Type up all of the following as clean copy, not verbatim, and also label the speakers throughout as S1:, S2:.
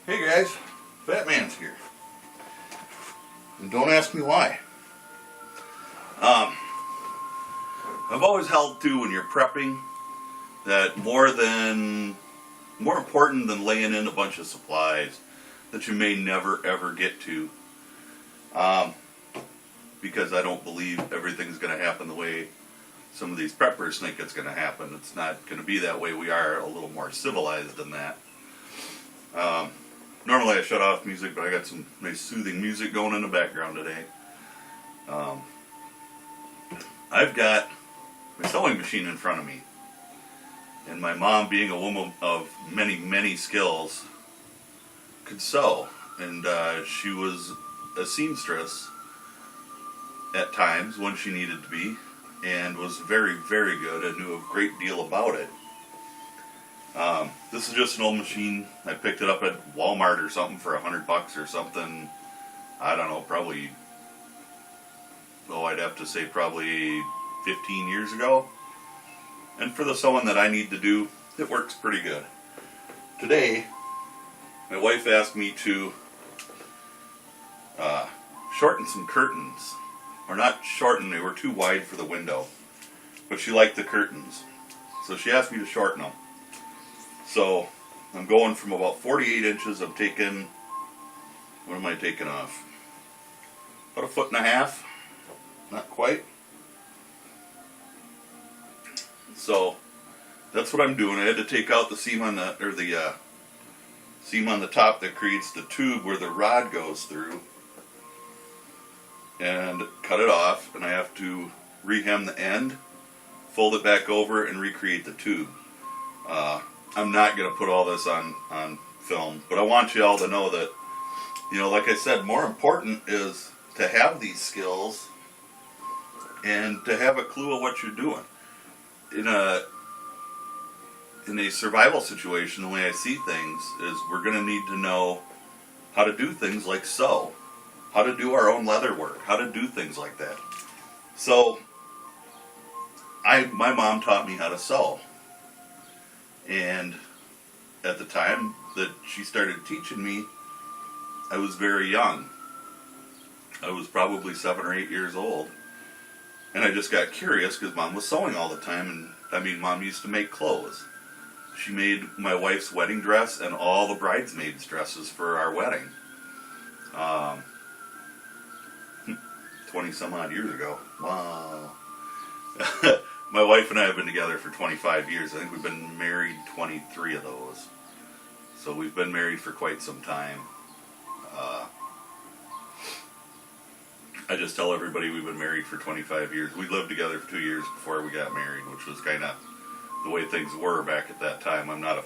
S1: Hey guys, Fat Man's here. And don't ask me why. I've always held to when you're prepping that more important than laying in a bunch of supplies that you may never ever get to. Because I don't believe everything's going to happen the way some of these preppers think it's going to happen. It's not going to be that way. We are a little more civilized than that. Normally I shut off music, but I got some nice soothing music going in the background today. I've got my sewing machine in front of me. And my mom, being a woman of many, many skills, could sew. And she was a seamstress at times when she needed to be, and was very, very good and knew a great deal about it. This is just an old machine. I picked it up at Walmart or something for $100 or something. I don't know, probably, I'd have to say probably 15 years ago. And for the sewing that I need to do, it works pretty good. Today, my wife asked me to shorten some curtains. Or not shorten, they were too wide for the window. But she liked the curtains. So she asked me to shorten them. So I'm going from about 48 inches. I'm taking, what am I taking off? About 1.5 feet. Not quite. So that's what I'm doing. I had to take out the seam on the, seam on the top that creates the tube where the rod goes through, and cut it off, and I have to rehem the end, fold it back over, and recreate the tube. I'm not going to put all this on film, but I want you all to know that, like I said, more important is to have these skills and to have a clue of what you're doing. In a survival situation, the way I see things is we're going to need to know how to do things like sew, how to do our own leather work, how to do things like that. So, my mom taught me how to sew. And at the time that she started teaching me, I was very young. I was probably 7 or 8 years old. And I just got curious because Mom was sewing all the time. And Mom used to make clothes. She made my wife's wedding dress and all the bridesmaids' dresses for our wedding. 20 some odd years ago. Wow. My wife and I have been together for 25 years. I think we've been married 23 of those. So we've been married for quite some time. I just tell everybody we've been married for 25 years. We lived together for 2 years before we got married, which was kind of the way things were back at that time. I'm not a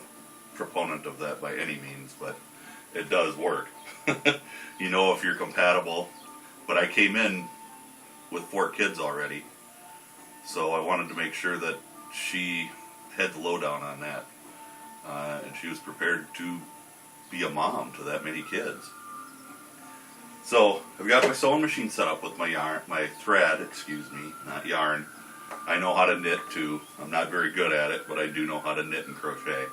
S1: proponent of that by any means, but it does work. You know if you're compatible. But I came in with 4 kids already. So I wanted to make sure that she had the lowdown on that. And she was prepared to be a mom to that many kids. So I've got my sewing machine set up with my thread, not yarn. I know how to knit too. I'm not very good at it, but I do know how to knit and crochet.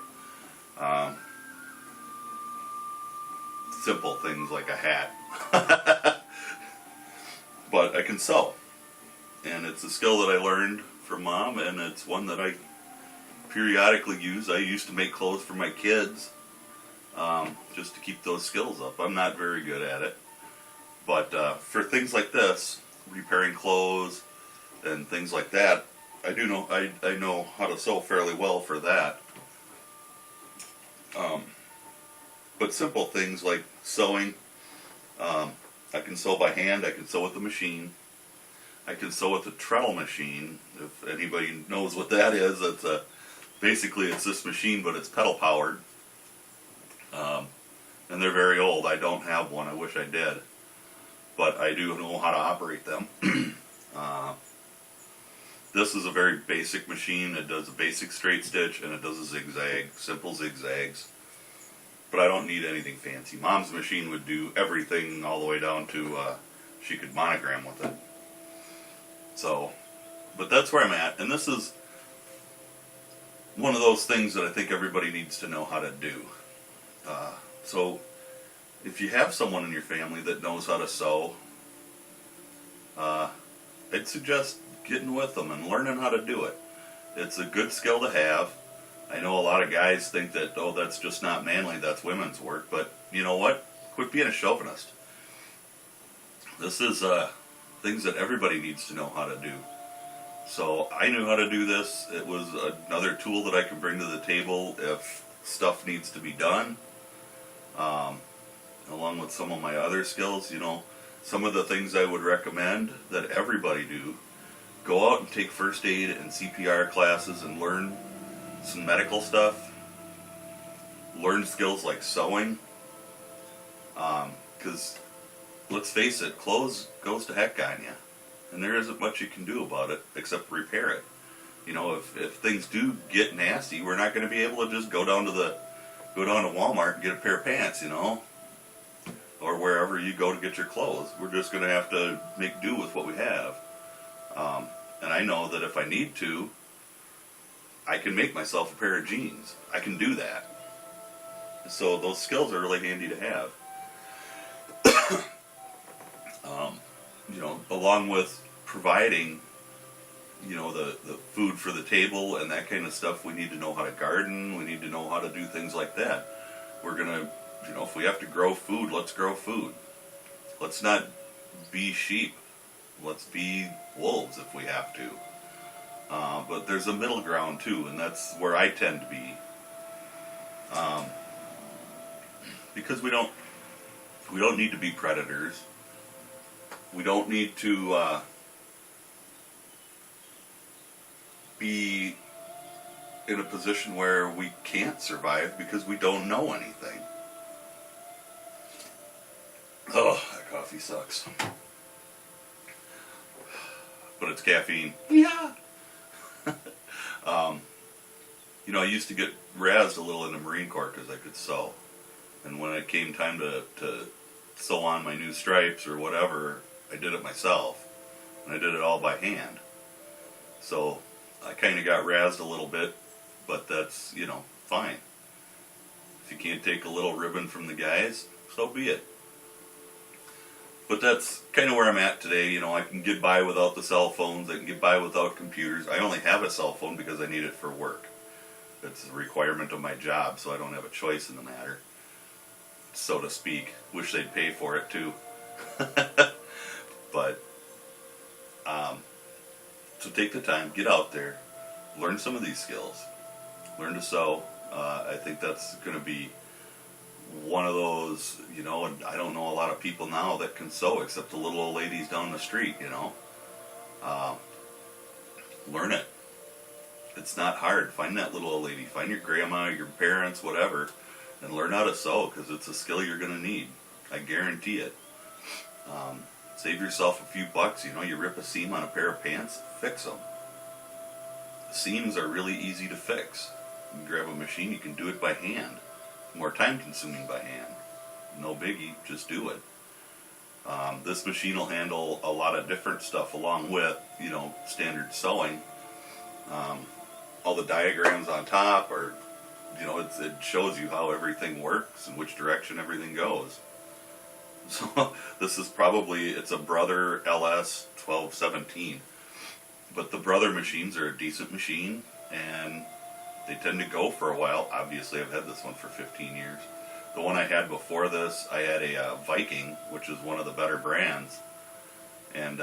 S1: Simple things like a hat. But I can sew. And it's a skill that I learned from Mom, and it's one that I periodically use. I used to make clothes for my kids, just to keep those skills up. I'm not very good at it. But for things like this, repairing clothes and things like that, I know how to sew fairly well for that. But simple things like sewing, I can sew by hand, I can sew with the machine. I can sew with the treadle machine. If anybody knows what that is, basically it's this machine, but it's pedal powered. And they're very old. I don't have one. I wish I did. But I do know how to operate them. This is a very basic machine. It does a basic straight stitch and it does a zigzag, simple zigzags. But I don't need anything fancy. Mom's machine would do everything all the way down to she could monogram with it. So, but that's where I'm at, and this is one of those things that I think everybody needs to know how to do. So if you have someone in your family that knows how to sew, I'd suggest getting with them and learning how to do it. It's a good skill to have. I know a lot of guys think that, oh, that's just not manly, that's women's work, but you know what? Quit being a chauvinist. This is things that everybody needs to know how to do. So I knew how to do this. It was another tool that I can bring to the table if stuff needs to be done. Along with some of my other skills, you know, some of the things I would recommend that everybody do: go out and take first aid and CPR classes and learn some medical stuff. Learn skills like sewing. Because let's face it, clothes goes to heck on you, and there isn't much you can do about it except repair it. You know, if things do get nasty, we're not going to be able to just go down to Walmart and get a pair of pants, you know, or wherever you go to get your clothes. We're just going to have to make do with what we have. And I know that if I need to, I can make myself a pair of jeans. I can do that. So those skills are really handy to have. You know, along with providing, you know, the food for the table and that kind of stuff, we need to know how to garden. We need to know how to do things like that. We're going to, you know, if we have to grow food, let's grow food. Let's not be sheep. Let's be wolves if we have to. But there's a middle ground too, and that's where I tend to be. Because we don't need to be predators. We don't need to be in a position where we can't survive because we don't know anything. Oh, that coffee sucks. But it's caffeine. Yeah. You know, I used to get razzed a little in the Marine Corps because I could sew. And when it came time to sew on my new stripes or whatever, I did it myself. And I did it all by hand. So I kind of got razzed a little bit, but that's, you know, fine. If you can't take a little ribbon from the guys, so be it. But that's kind of where I'm at today. You know, I can get by without the cell phones. I can get by without computers. I only have a cell phone because I need it for work. It's a requirement of my job, so I don't have a choice in the matter, so to speak. Wish they'd pay for it too. But so take the time, get out there, learn some of these skills, learn to sew. I think that's going to be one of those, you know, and I don't know a lot of people now that can sew except the little old ladies down the street, you know. Learn it. It's not hard. Find that little old lady. Find your grandma, your parents, whatever, and learn how to sew, because it's a skill you're going to need. I guarantee it. Save yourself a few bucks. You know, you rip a seam on a pair of pants, fix them. Seams are really easy to fix. You can grab a machine, you can do it by hand. More time consuming by hand. No biggie, just do it. This machine will handle a lot of different stuff along with, you know, standard sewing. All the diagrams on top are, you know, it shows you how everything works and which direction everything goes. So this is probably, it's a Brother LS 1217. But the Brother machines are a decent machine, and they tend to go for a while. Obviously, I've had this one for 15 years. The one I had before this, I had a Viking, which is one of the better brands, and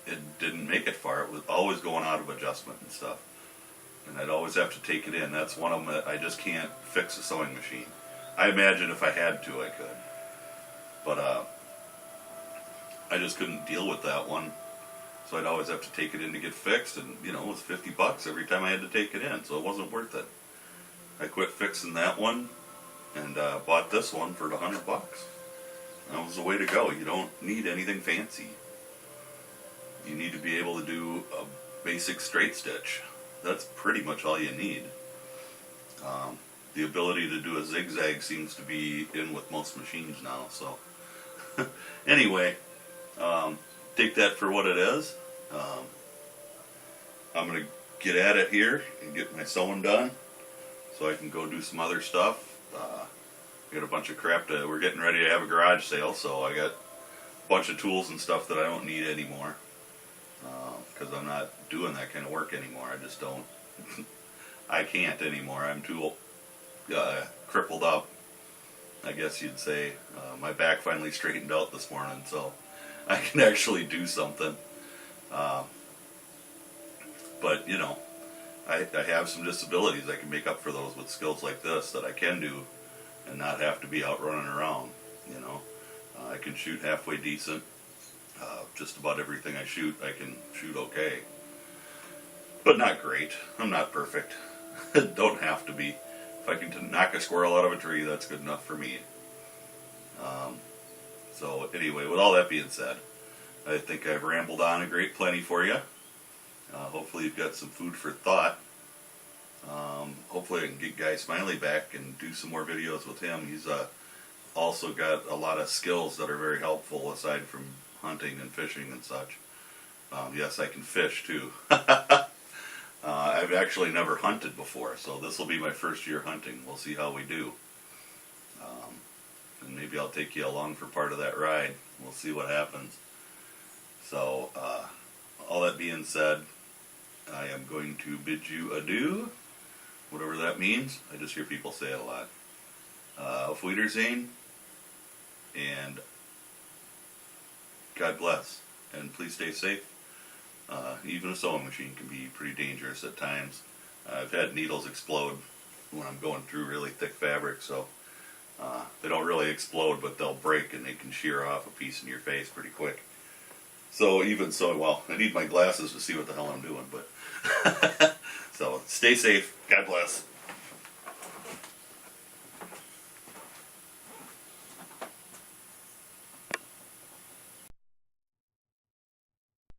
S1: it didn't make it far. It was always going out of adjustment and stuff, and I'd always have to take it in. That's one of them that I just can't fix a sewing machine. I imagine if I had to, I could, but I just couldn't deal with that one. So I'd always have to take it in to get fixed, and you know, it was $50 every time I had to take it in, so it wasn't worth it. I quit fixing that one and bought this one for $100. That was the way to go. You don't need anything fancy. You need to be able to do a basic straight stitch. That's pretty much all you need. The ability to do a zigzag seems to be in with most machines now. So anyway, take that for what it is. I'm going to get at it here and get my sewing done so I can go do some other stuff. I got a bunch of crap we're getting ready to have a garage sale, so I got a bunch of tools and stuff that I don't need anymore. Because I'm not doing that kind of work anymore. I just don't. I can't anymore. I'm too crippled up, I guess you'd say. My back finally straightened out this morning, so I can actually do something. But, you know, I have some disabilities. I can make up for those with skills like this that I can do and not have to be out running around, you know. I can shoot halfway decent. Just about everything I shoot, I can shoot okay. But not great. I'm not perfect. Don't have to be. If I can knock a squirrel out of a tree, that's good enough for me. So anyway, with all that being said, I think I've rambled on a great plenty for you. Hopefully you've got some food for thought. Hopefully I can get Guy Smiley back and do some more videos with him. He's also got a lot of skills that are very helpful aside from hunting and fishing and such. Yes, I can fish too. I've actually never hunted before, so this will be my first year hunting. We'll see how we do. And maybe I'll take you along for part of that ride. We'll see what happens. So, all that being said, I am going to bid you adieu, whatever that means. I just hear people say it a lot. Auf Wiedersehen, and God bless, and please stay safe. Even a sewing machine can be pretty dangerous at times. I've had needles explode when I'm going through really thick fabric, so they don't really explode, but they'll break and they can shear off a piece in your face pretty quick. So even so, well, I need my glasses to see what the hell I'm doing, but so stay safe. God bless.